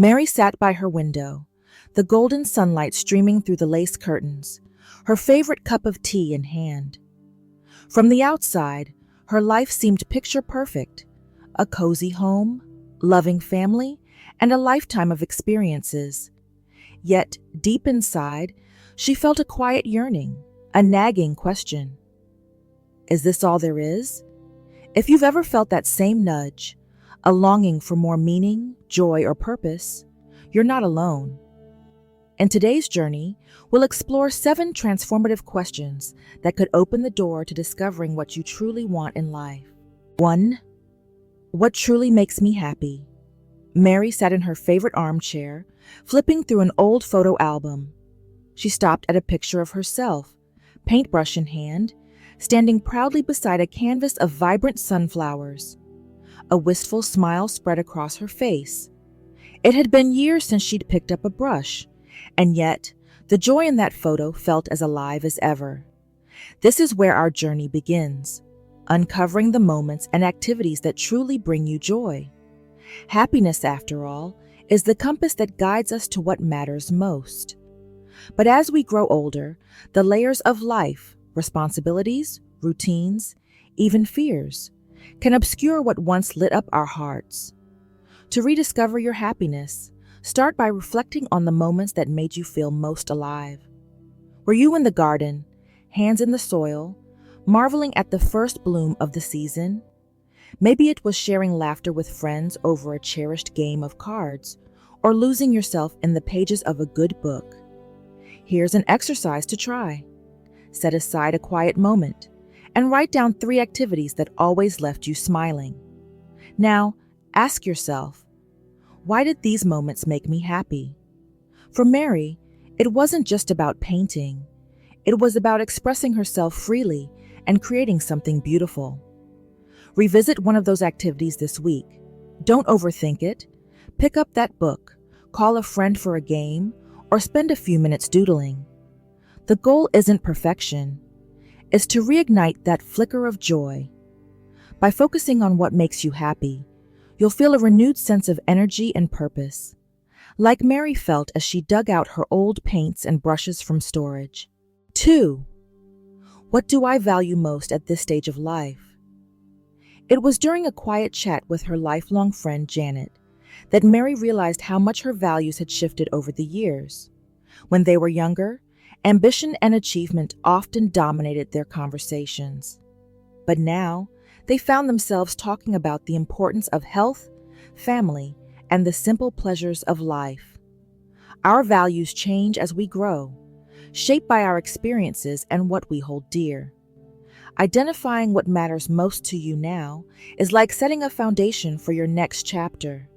Mary sat by her window, the golden sunlight streaming through the lace curtains, her favorite cup of tea in hand. From the outside, her life seemed picture perfect: a cozy home, loving family, and a lifetime of experiences. Yet, deep inside, she felt a quiet yearning, a nagging question. Is this all there is? If you've ever felt that same nudge, a longing for more meaning, joy, or purpose, you're not alone. In today's journey, we'll explore 7 transformative questions that could open the door to discovering what you truly want in life. 1. What truly makes me happy? Mary sat in her favorite armchair, flipping through an old photo album. She stopped at a picture of herself, paintbrush in hand, standing proudly beside a canvas of vibrant sunflowers. A wistful smile spread across her face. It had been years since she'd picked up a brush, and yet the joy in that photo felt as alive as ever. This is where our journey begins, uncovering the moments and activities that truly bring you joy. Happiness, after all, is the compass that guides us to what matters most. But as we grow older, the layers of life, responsibilities, routines, even fears, can obscure what once lit up our hearts. To rediscover your happiness, start by reflecting on the moments that made you feel most alive. Were you in the garden, hands in the soil, marveling at the first bloom of the season? Maybe it was sharing laughter with friends over a cherished game of cards, or losing yourself in the pages of a good book. Here's an exercise to try. Set aside a quiet moment and write down 3 activities that always left you smiling. Now, ask yourself, why did these moments make me happy? For Mary, it wasn't just about painting. It was about expressing herself freely and creating something beautiful. Revisit one of those activities this week. Don't overthink it. Pick up that book, call a friend for a game, or spend a few minutes doodling. The goal isn't perfection. It's to reignite that flicker of joy. By focusing on what makes you happy, you'll feel a renewed sense of energy and purpose, like Mary felt as she dug out her old paints and brushes from storage. 2. What do I value most at this stage of life? It was during a quiet chat with her lifelong friend Janet that Mary realized how much her values had shifted over the years. When they were younger, ambition and achievement often dominated their conversations. But now, they found themselves talking about the importance of health, family, and the simple pleasures of life. Our values change as we grow, shaped by our experiences and what we hold dear. Identifying what matters most to you now is like setting a foundation for your next chapter.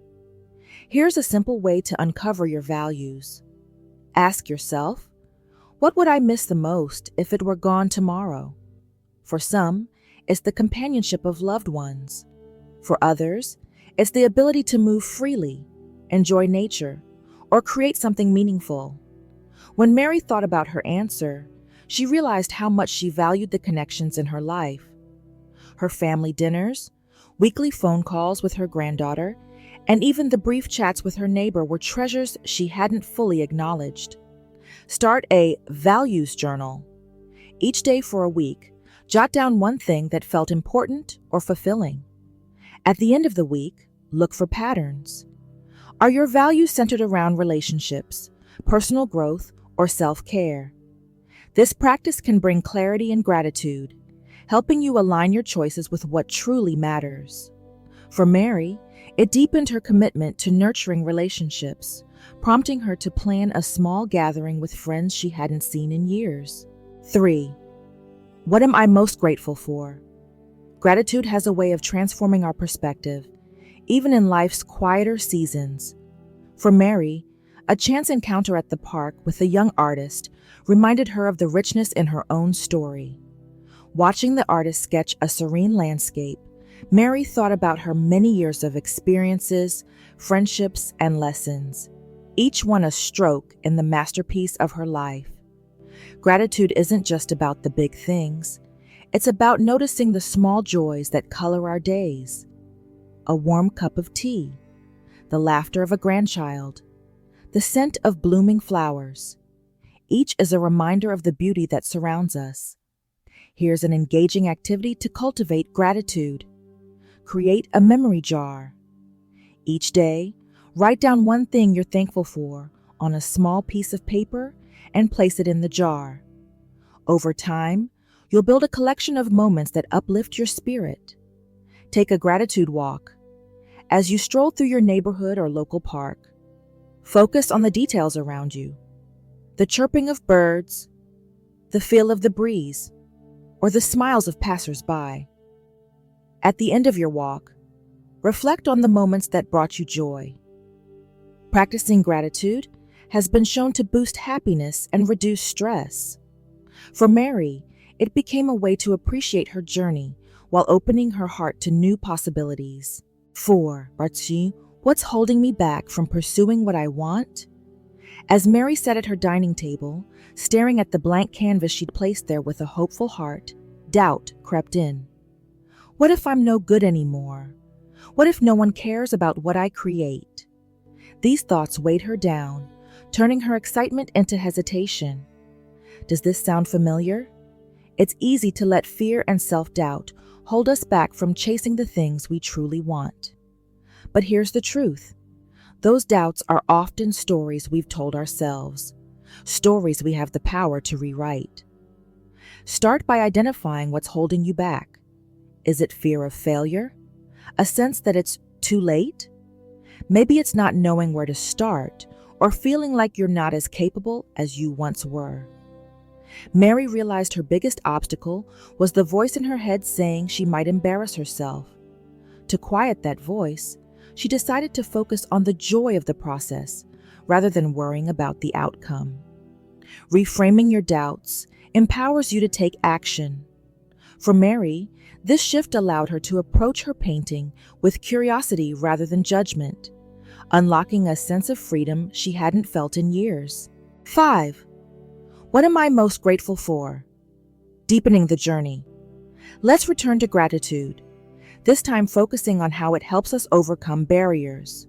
Here's a simple way to uncover your values. Ask yourself, what would I miss the most if it were gone tomorrow? For some, it's the companionship of loved ones. For others, it's the ability to move freely, enjoy nature, or create something meaningful. When Mary thought about her answer, she realized how much she valued the connections in her life. Her family dinners, weekly phone calls with her granddaughter, and even the brief chats with her neighbor were treasures she hadn't fully acknowledged. Start a values journal. Each day for a week, jot down one thing that felt important or fulfilling. At the end of the week, look for patterns. Are your values centered around relationships, personal growth, or self-care? This practice can bring clarity and gratitude, helping you align your choices with what truly matters. For Mary, it deepened her commitment to nurturing relationships, prompting her to plan a small gathering with friends she hadn't seen in years. 3. What am I most grateful for? Gratitude has a way of transforming our perspective, even in life's quieter seasons. For Mary, a chance encounter at the park with a young artist reminded her of the richness in her own story. Watching the artist sketch a serene landscape, Mary thought about her many years of experiences, friendships, and lessons, each one a stroke in the masterpiece of her life. Gratitude isn't just about the big things. It's about noticing the small joys that color our days. A warm cup of tea, the laughter of a grandchild, the scent of blooming flowers. Each is a reminder of the beauty that surrounds us. Here's an engaging activity to cultivate gratitude. Create a memory jar. Each day, write down one thing you're thankful for on a small piece of paper and place it in the jar. Over time, you'll build a collection of moments that uplift your spirit. Take a gratitude walk. As you stroll through your neighborhood or local park, focus on the details around you. The chirping of birds, the feel of the breeze, or the smiles of passers-by. At the end of your walk, reflect on the moments that brought you joy. Practicing gratitude has been shown to boost happiness and reduce stress. For Mary, it became a way to appreciate her journey while opening her heart to new possibilities. 4. Bartshi, what's holding me back from pursuing what I want? As Mary sat at her dining table, staring at the blank canvas she'd placed there with a hopeful heart, doubt crept in. What if I'm no good anymore? What if no one cares about what I create? These thoughts weighed her down, turning her excitement into hesitation. Does this sound familiar? It's easy to let fear and self-doubt hold us back from chasing the things we truly want. But here's the truth. Those doubts are often stories we've told ourselves, stories we have the power to rewrite. Start by identifying what's holding you back. Is it fear of failure? A sense that it's too late? Maybe it's not knowing where to start or feeling like you're not as capable as you once were. Mary realized her biggest obstacle was the voice in her head saying she might embarrass herself. To quiet that voice, she decided to focus on the joy of the process rather than worrying about the outcome. Reframing your doubts empowers you to take action. For Mary, this shift allowed her to approach her painting with curiosity rather than judgment, unlocking a sense of freedom she hadn't felt in years. 5. What am I most grateful for? Deepening the journey. Let's return to gratitude, this time focusing on how it helps us overcome barriers.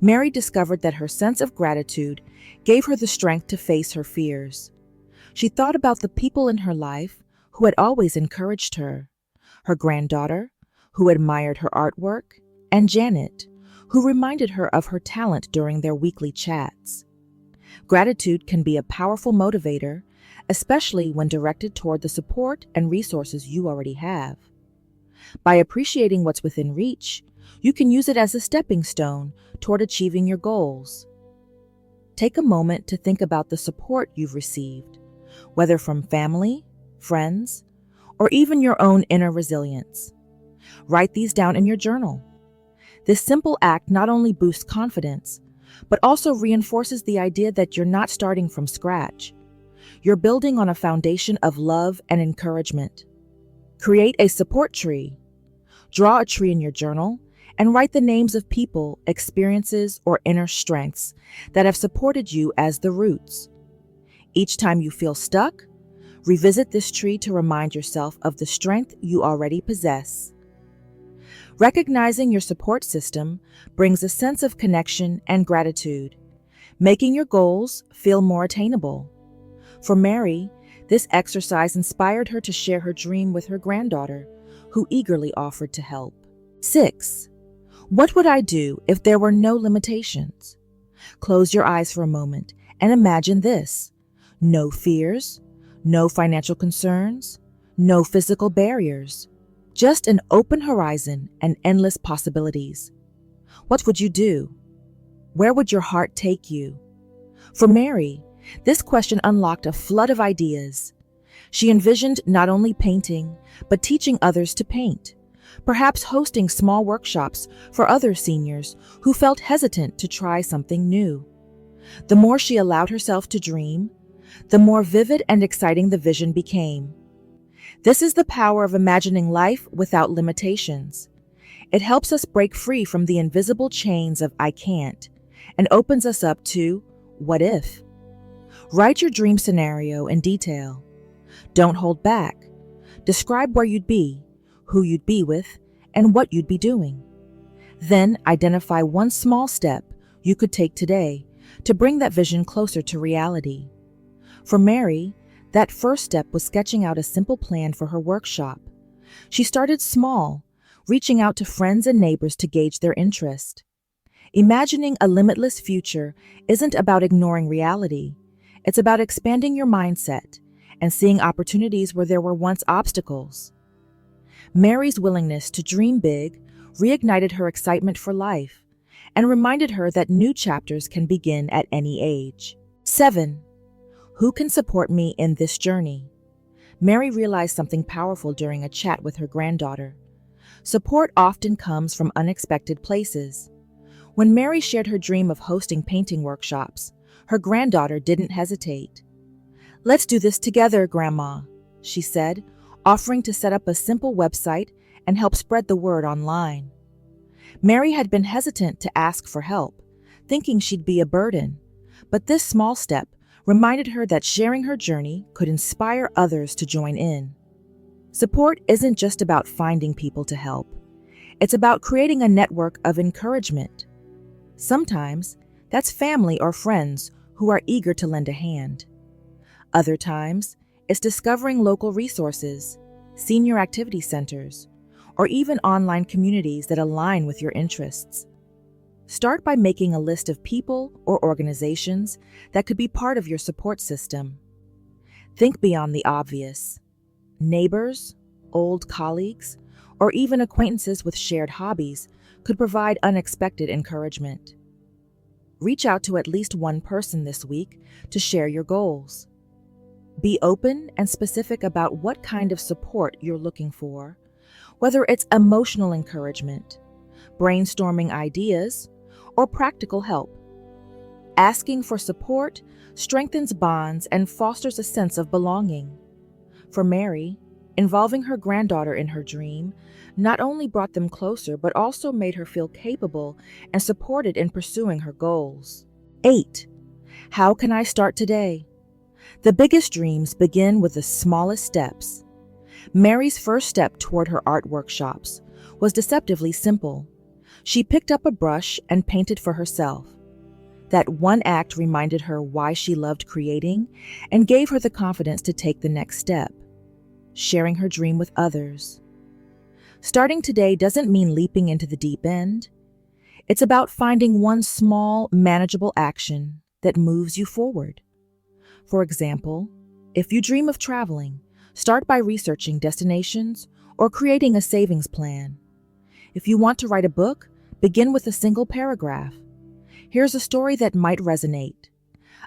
Mary discovered that her sense of gratitude gave her the strength to face her fears. She thought about the people in her life who had always encouraged her, her granddaughter, who admired her artwork, and Janet, who reminded her of her talent during their weekly chats. Gratitude can be a powerful motivator, especially when directed toward the support and resources you already have. By appreciating what's within reach, you can use it as a stepping stone toward achieving your goals. Take a moment to think about the support you've received, whether from family, friends, or even your own inner resilience. Write these down in your journal. This simple act not only boosts confidence, but also reinforces the idea that you're not starting from scratch. You're building on a foundation of love and encouragement. Create a support tree. Draw a tree in your journal and write the names of people, experiences, or inner strengths that have supported you as the roots. Each time you feel stuck, revisit this tree to remind yourself of the strength you already possess. Recognizing your support system brings a sense of connection and gratitude, making your goals feel more attainable. For Mary, this exercise inspired her to share her dream with her granddaughter, who eagerly offered to help. 6. What would I do if there were no limitations? Close your eyes for a moment and imagine this. No fears, no financial concerns, no physical barriers, just an open horizon and endless possibilities. What would you do? Where would your heart take you? For Mary, this question unlocked a flood of ideas. She envisioned not only painting, but teaching others to paint, perhaps hosting small workshops for other seniors who felt hesitant to try something new. The more she allowed herself to dream, the more vivid and exciting the vision became. This is the power of imagining life without limitations. It helps us break free from the invisible chains of I can't and opens us up to what if. Write your dream scenario in detail. Don't hold back. Describe where you'd be, who you'd be with, and what you'd be doing. Then identify one small step you could take today to bring that vision closer to reality. For Mary, that first step was sketching out a simple plan for her workshop. She started small, reaching out to friends and neighbors to gauge their interest. Imagining a limitless future isn't about ignoring reality. It's about expanding your mindset and seeing opportunities where there were once obstacles. Mary's willingness to dream big reignited her excitement for life and reminded her that new chapters can begin at any age. 7. Who can support me in this journey? Mary realized something powerful during a chat with her granddaughter. Support often comes from unexpected places. When Mary shared her dream of hosting painting workshops, her granddaughter didn't hesitate. "Let's do this together, Grandma," she said, offering to set up a simple website and help spread the word online. Mary had been hesitant to ask for help, thinking she'd be a burden, but this small step reminded her that sharing her journey could inspire others to join in. Support isn't just about finding people to help. It's about creating a network of encouragement. Sometimes that's family or friends who are eager to lend a hand. Other times, it's discovering local resources, senior activity centers, or even online communities that align with your interests. Start by making a list of people or organizations that could be part of your support system. Think beyond the obvious. Neighbors, old colleagues, or even acquaintances with shared hobbies could provide unexpected encouragement. Reach out to at least one person this week to share your goals. Be open and specific about what kind of support you're looking for, whether it's emotional encouragement, brainstorming ideas, or practical help. Asking for support strengthens bonds and fosters a sense of belonging. For Mary, involving her granddaughter in her dream not only brought them closer, but also made her feel capable and supported in pursuing her goals. 8. How can I start today? The biggest dreams begin with the smallest steps. Mary's first step toward her art workshops was deceptively simple. She picked up a brush and painted for herself. That one act reminded her why she loved creating and gave her the confidence to take the next step, sharing her dream with others. Starting today doesn't mean leaping into the deep end. It's about finding one small, manageable action that moves you forward. For example, if you dream of traveling, start by researching destinations or creating a savings plan. If you want to write a book, begin with a single paragraph. Here's a story that might resonate.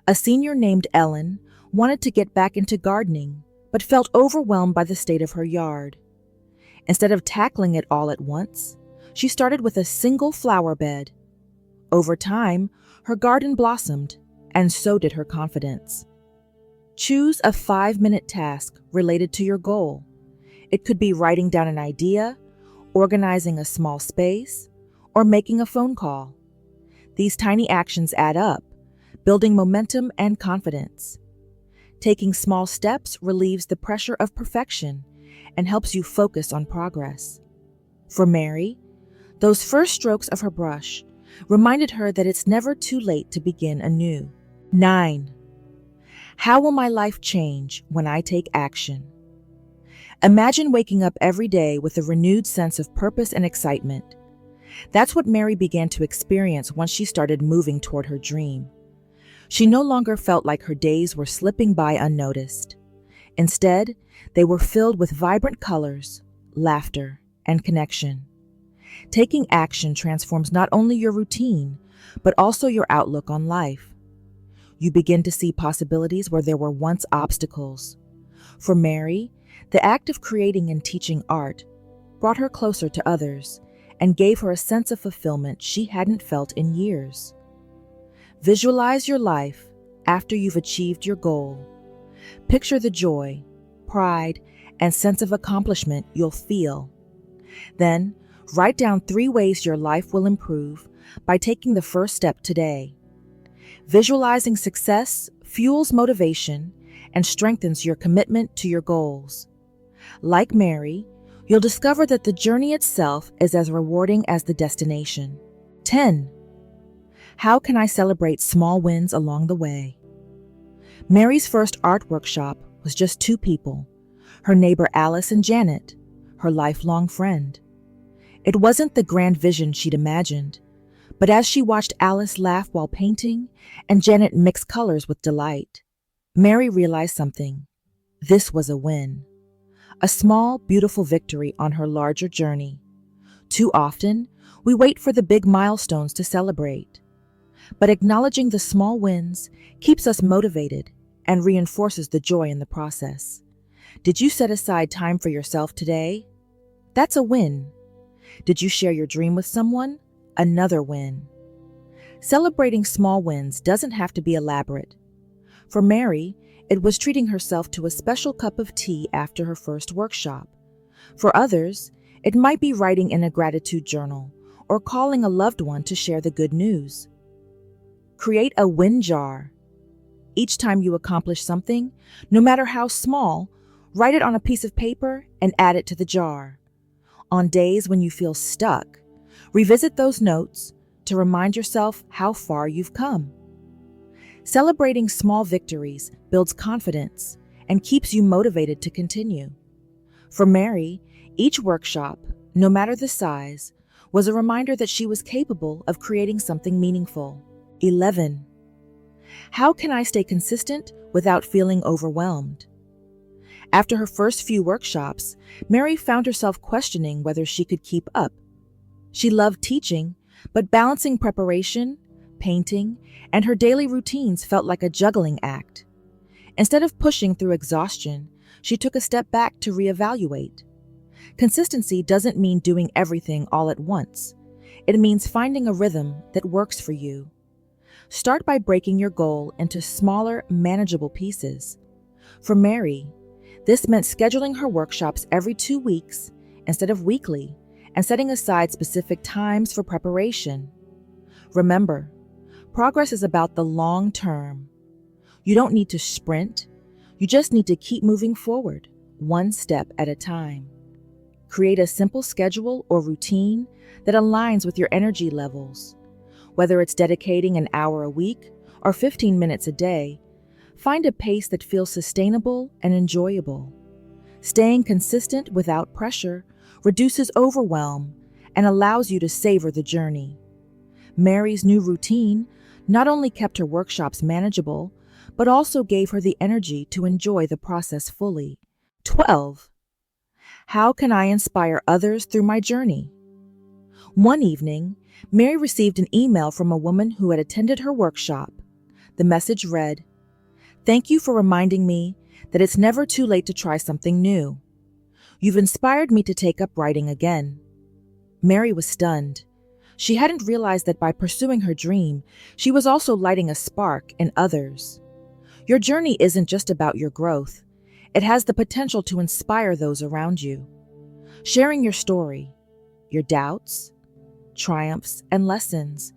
A senior named Ellen wanted to get back into gardening, but felt overwhelmed by the state of her yard. Instead of tackling it all at once, she started with a single flower bed. Over time, her garden blossomed, and so did her confidence. Choose a 5-minute task related to your goal. It could be writing down an idea, organizing a small space, or making a phone call. These tiny actions add up, building momentum and confidence. Taking small steps relieves the pressure of perfection and helps you focus on progress. For Mary, those first strokes of her brush reminded her that it's never too late to begin anew. 9. How will my life change when I take action? Imagine waking up every day with a renewed sense of purpose and excitement. That's what Mary began to experience once she started moving toward her dream. She no longer felt like her days were slipping by unnoticed. Instead, they were filled with vibrant colors, laughter, and connection. Taking action transforms not only your routine, but also your outlook on life. You begin to see possibilities where there were once obstacles. For Mary, the act of creating and teaching art brought her closer to others and gave her a sense of fulfillment she hadn't felt in years. Visualize your life after you've achieved your goal. Picture the joy, pride, and sense of accomplishment you'll feel. Then, write down 3 ways your life will improve by taking the first step today. Visualizing success fuels motivation and strengthens your commitment to your goals. Like Mary, You'll discover that the journey itself is as rewarding as the destination. 10. How can I celebrate small wins along the way? Mary's first art workshop was just two people, her neighbor Alice and Janet, her lifelong friend. It wasn't the grand vision she'd imagined, but as she watched Alice laugh while painting and Janet mix colors with delight, Mary realized something. This was a win. A small, beautiful victory on her larger journey. Too often, we wait for the big milestones to celebrate. But acknowledging the small wins keeps us motivated and reinforces the joy in the process. Did you set aside time for yourself today? That's a win. Did you share your dream with someone? Another win. Celebrating small wins doesn't have to be elaborate. For Mary, it was treating herself to a special cup of tea after her first workshop. For others, it might be writing in a gratitude journal or calling a loved one to share the good news. Create a win jar. Each time you accomplish something, no matter how small, write it on a piece of paper and add it to the jar. On days when you feel stuck, revisit those notes to remind yourself how far you've come. Celebrating small victories builds confidence and keeps you motivated to continue. For Mary, each workshop, no matter the size, was a reminder that she was capable of creating something meaningful. 11. How can I stay consistent without feeling overwhelmed? After her first few workshops, Mary found herself questioning whether she could keep up. She loved teaching, but balancing preparation, painting, and her daily routines felt like a juggling act. Instead of pushing through exhaustion, she took a step back to reevaluate. Consistency doesn't mean doing everything all at once. It means finding a rhythm that works for you. Start by breaking your goal into smaller, manageable pieces. For Mary, this meant scheduling her workshops every 2 weeks instead of weekly and setting aside specific times for preparation. Remember, progress is about the long term. You don't need to sprint. You just need to keep moving forward, one step at a time. Create a simple schedule or routine that aligns with your energy levels. Whether it's dedicating an hour a week or 15 minutes a day, find a pace that feels sustainable and enjoyable. Staying consistent without pressure reduces overwhelm and allows you to savor the journey. Mary's new routine not only kept her workshops manageable, but also gave her the energy to enjoy the process fully. 12. How can I inspire others through my journey? One evening, Mary received an email from a woman who had attended her workshop. The message read, "Thank you for reminding me that it's never too late to try something new. You've inspired me to take up writing again." Mary was stunned. She hadn't realized that by pursuing her dream, she was also lighting a spark in others. Your journey isn't just about your growth. It has the potential to inspire those around you. Sharing your story, your doubts, triumphs, and lessons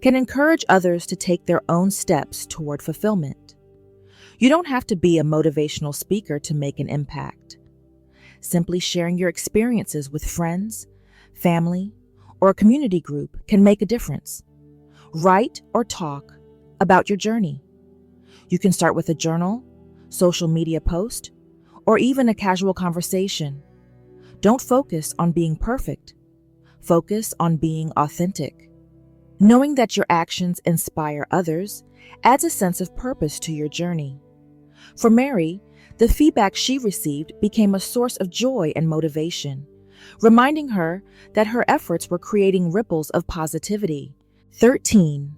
can encourage others to take their own steps toward fulfillment. You don't have to be a motivational speaker to make an impact. Simply sharing your experiences with friends, family, or a community group can make a difference. Write or talk about your journey. You can start with a journal, social media post, or even a casual conversation. Don't focus on being perfect. Focus on being authentic. Knowing that your actions inspire others adds a sense of purpose to your journey. For Mary, the feedback she received became a source of joy and motivation, reminding her that her efforts were creating ripples of positivity. 13.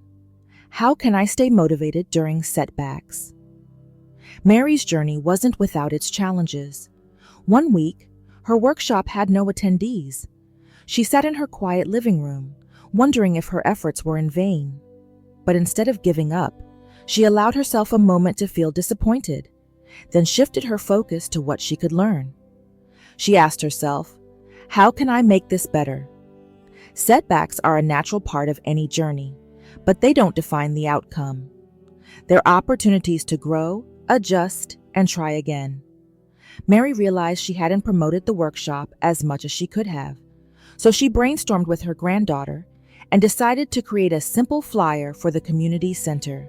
How can I stay motivated during setbacks? Mary's journey wasn't without its challenges. One week, her workshop had no attendees. She sat in her quiet living room, wondering if her efforts were in vain. But instead of giving up, she allowed herself a moment to feel disappointed, then shifted her focus to what she could learn. She asked herself, "How can I make this better?" Setbacks are a natural part of any journey, but they don't define the outcome. They're opportunities to grow, adjust, and try again. Mary realized she hadn't promoted the workshop as much as she could have, so she brainstormed with her granddaughter and decided to create a simple flyer for the community center.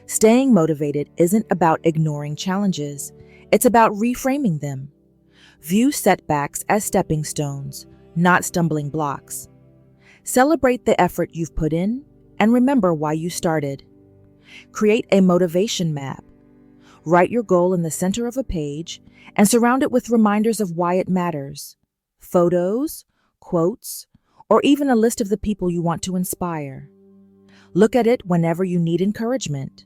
Staying motivated isn't about ignoring challenges, it's about reframing them. View setbacks as stepping stones, not stumbling blocks. Celebrate the effort you've put in and remember why you started. Create a motivation map. Write your goal in the center of a page and surround it with reminders of why it matters. Photos, quotes, or even a list of the people you want to inspire. Look at it whenever you need encouragement.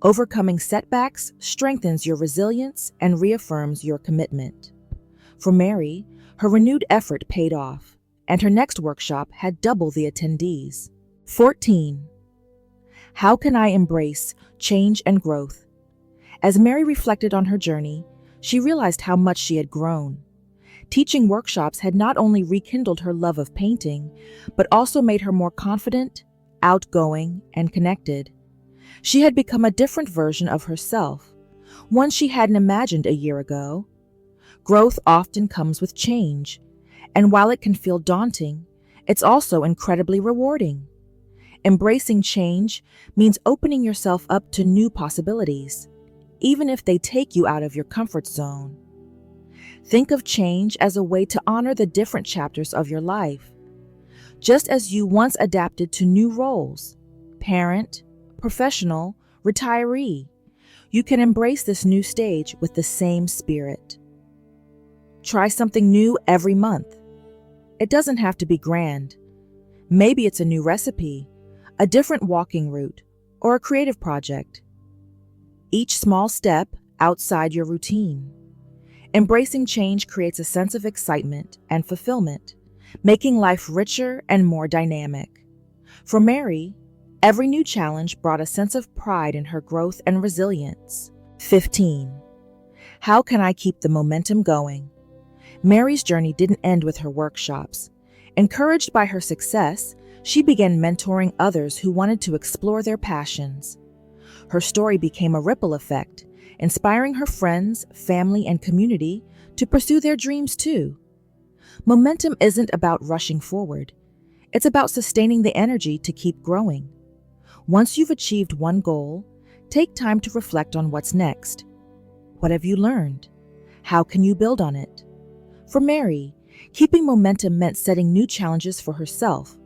Overcoming setbacks strengthens your resilience and reaffirms your commitment. For Mary, her renewed effort paid off, and her next workshop had double the attendees. 14. How can I embrace change and growth? As Mary reflected on her journey, she realized how much she had grown. Teaching workshops had not only rekindled her love of painting, but also made her more confident, outgoing, and connected. She had become a different version of herself, one she hadn't imagined a year ago. Growth often comes with change, and while it can feel daunting, it's also incredibly rewarding. Embracing change means opening yourself up to new possibilities, even if they take you out of your comfort zone. Think of change as a way to honor the different chapters of your life. Just as you once adapted to new roles, parent, professional, retiree, you can embrace this new stage with the same spirit. Try something new every month. It doesn't have to be grand. Maybe it's a new recipe, a different walking route, or a creative project. Each small step outside your routine. Embracing change creates a sense of excitement and fulfillment, making life richer and more dynamic. For Mary, every new challenge brought a sense of pride in her growth and resilience. 15. How can I keep the momentum going? Mary's journey didn't end with her workshops. Encouraged by her success, she began mentoring others who wanted to explore their passions. Her story became a ripple effect, inspiring her friends, family, and community to pursue their dreams too. Momentum isn't about rushing forward. It's about sustaining the energy to keep growing. Once you've achieved one goal, take time to reflect on what's next. What have you learned? How can you build on it? For Mary, keeping momentum meant setting new challenges for herself,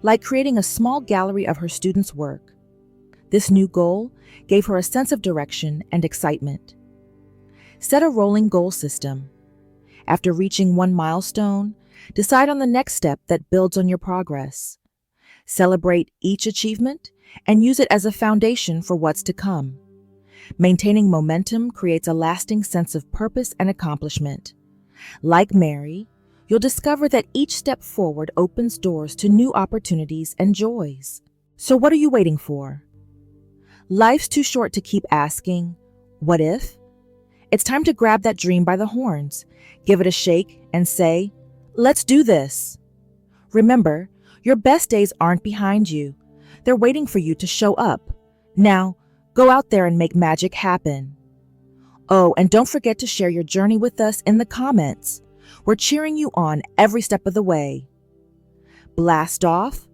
like creating a small gallery of her students' work. This new goal gave her a sense of direction and excitement. Set a rolling goal system. After reaching one milestone, decide on the next step that builds on your progress. Celebrate each achievement and use it as a foundation for what's to come. Maintaining momentum creates a lasting sense of purpose and accomplishment. Like Mary, you'll discover that each step forward opens doors to new opportunities and joys. So what are you waiting for? Life's too short to keep asking, what if? It's time to grab that dream by the horns, give it a shake, and say, let's do this. Remember, your best days aren't behind you. They're waiting for you to show up. Now, go out there and make magic happen. Oh, and don't forget to share your journey with us in the comments. We're cheering you on every step of the way. Blast off,